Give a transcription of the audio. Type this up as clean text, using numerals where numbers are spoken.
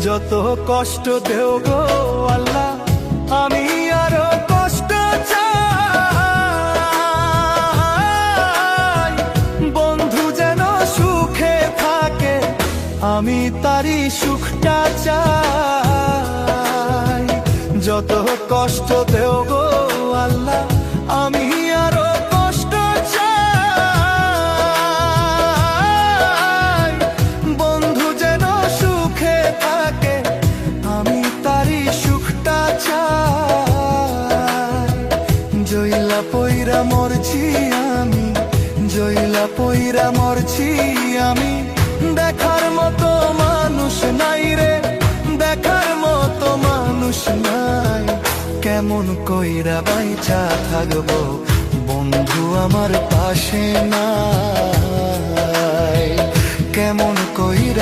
যত কষ্ট দেও গো আল্লাহ, আমি আরো কষ্ট চাই। বন্ধু যেন সুখে থাকে, আমি তারই সুখটা চাই। যত কষ্ট দেও গো আল্লাহ, আমি আরো কষ্ট চাই। বন্ধু যেন সুখে থাকে, আমি তারই সুখটা চাই। জইলা পইরা মরছি আমি, জইলা পইরা মরছি আমি, দেখার মতো মানুষ নাই রে, দেখার মতো মানুষ নাই। কেমন কইরা বাইচা থাকবো বন্ধু আমার পাশে নাই, কেমন কইরা